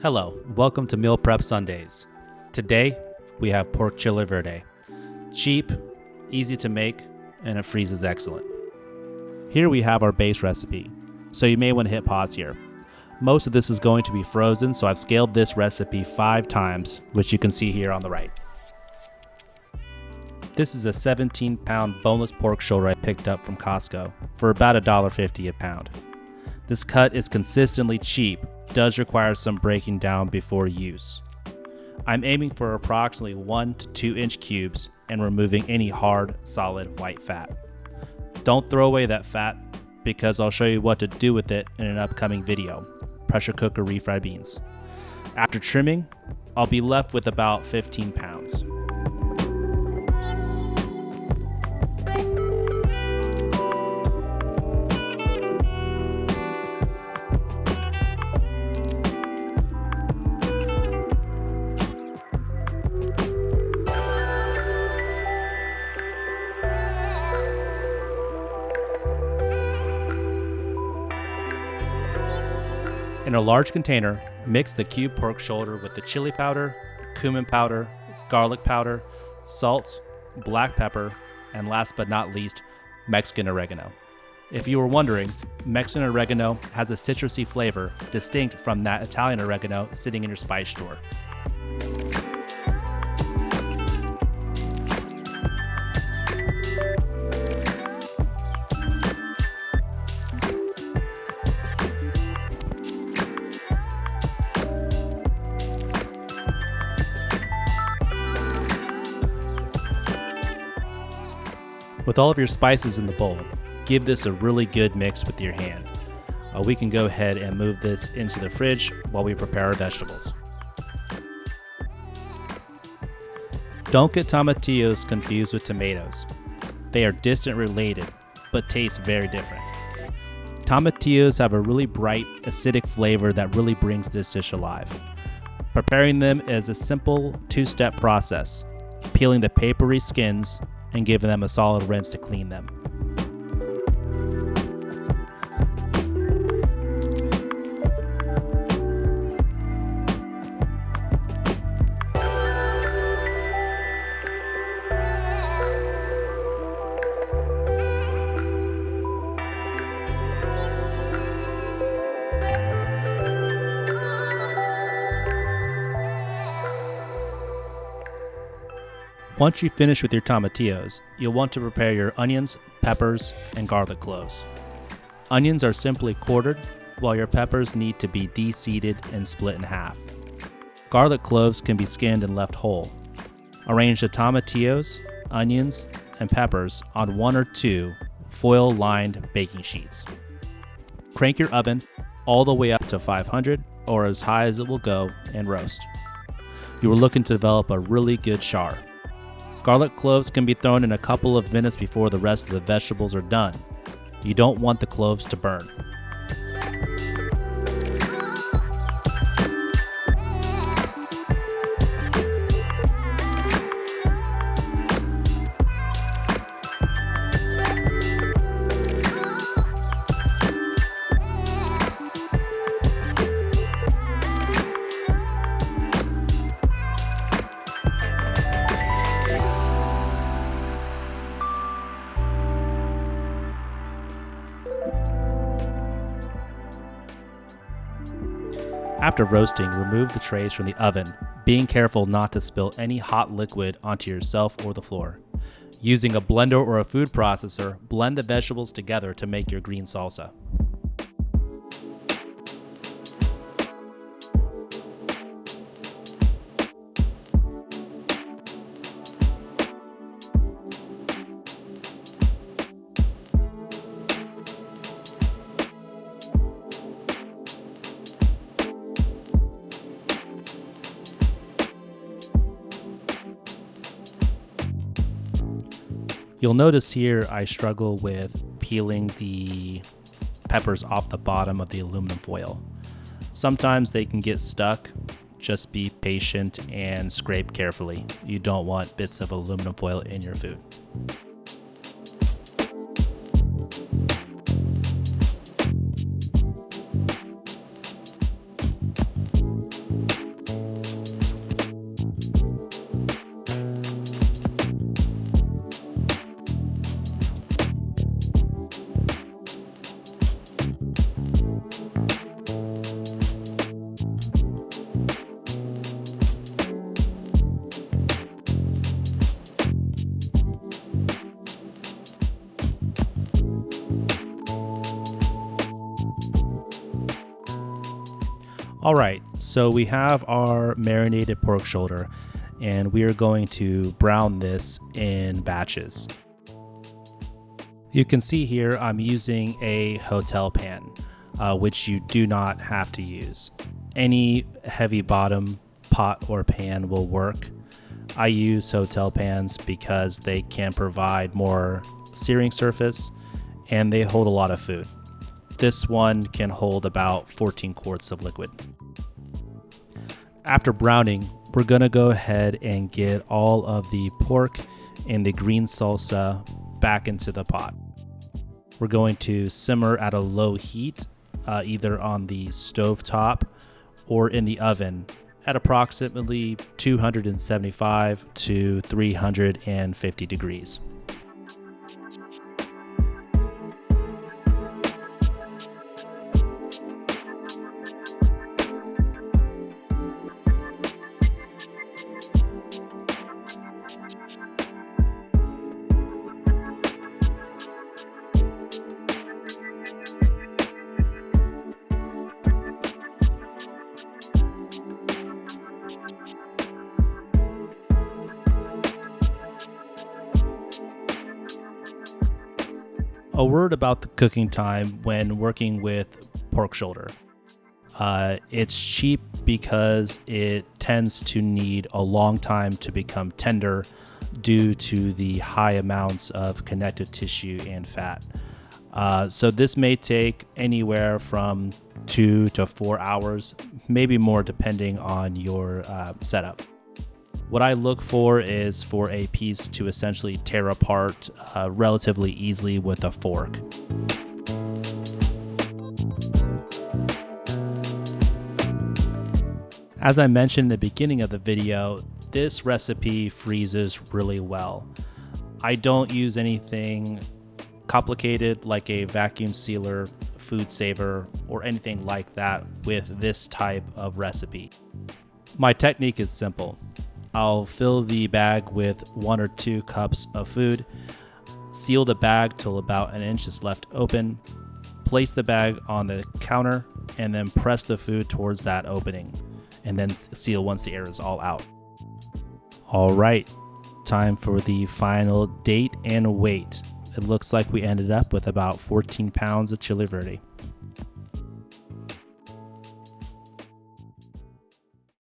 Hello, welcome to Meal Prep Sundays. Today, we have pork Chile Verde. Cheap, easy to make, and it freezes excellent. Here we have our base recipe, so you may want to hit pause here. Most of this is going to be frozen, so I've scaled this recipe 5 times, which you can see here on the right. This is a 17-pound boneless pork shoulder I picked up from Costco for about $1.50 a pound. This cut is consistently cheap, does require some breaking down before use. I'm aiming for approximately 1 to 2 inch cubes and removing any hard, solid white fat. Don't throw away that fat because I'll show you what to do with it in an upcoming video, pressure cooker refried beans. After trimming, I'll be left with about 15 pounds. In a large container, mix the cube pork shoulder with the chili powder, cumin powder, garlic powder, salt, black pepper, and last but not least, Mexican oregano. If you were wondering, Mexican oregano has a citrusy flavor distinct from that Italian oregano sitting in your spice drawer. With all of your spices in the bowl, give this a really good mix with your hand. We can go ahead and move this into the fridge while we prepare our vegetables. Don't get tomatillos confused with tomatoes. They are distant related, but taste very different. Tomatillos have a really bright, acidic flavor that really brings this dish alive. Preparing them is a simple 2-step process: peeling the papery skins and giving them a solid rinse to clean them. Once you finish with your tomatillos, you'll want to prepare your onions, peppers, and garlic cloves. Onions are simply quartered, while your peppers need to be de-seeded and split in half. Garlic cloves can be skinned and left whole. Arrange the tomatillos, onions, and peppers on 1 or 2 foil-lined baking sheets. Crank your oven all the way up to 500 or as high as it will go and roast. You are looking to develop a really good char. Garlic cloves can be thrown in a couple of minutes before the rest of the vegetables are done. You don't want the cloves to burn. After roasting, remove the trays from the oven, being careful not to spill any hot liquid onto yourself or the floor. Using a blender or a food processor, blend the vegetables together to make your green salsa. You'll notice here I struggle with peeling the peppers off the bottom of the aluminum foil. Sometimes they can get stuck. Just be patient and scrape carefully. You don't want bits of aluminum foil in your food. All right, so we have our marinated pork shoulder, and we are going to brown this in batches. You can see here I'm using a hotel pan, which you do not have to use. Any heavy bottom pot or pan will work. I use hotel pans because they can provide more searing surface and they hold a lot of food. This one can hold about 14 quarts of liquid. After browning, we're going to go ahead and get all of the pork and the green salsa back into the pot. We're going to simmer at a low heat, either on the stove top or in the oven at approximately 275 to 350 degrees. A word about the cooking time when working with pork shoulder. It's cheap because it tends to need a long time to become tender due to the high amounts of connective tissue and fat. So this may take anywhere from 2 to 4 hours, maybe more depending on your setup. What I look for is for a piece to essentially tear apart relatively easily with a fork. As I mentioned in the beginning of the video, this recipe freezes really well. I don't use anything complicated like a vacuum sealer, food saver, or anything like that with this type of recipe. My technique is simple. I'll fill the bag with 1 or 2 cups of food, seal the bag till about an inch is left open, place the bag on the counter, and then press the food towards that opening, and then seal once the air is all out. All right, time for the final date and weight. It looks like we ended up with about 14 pounds of Chile Verde.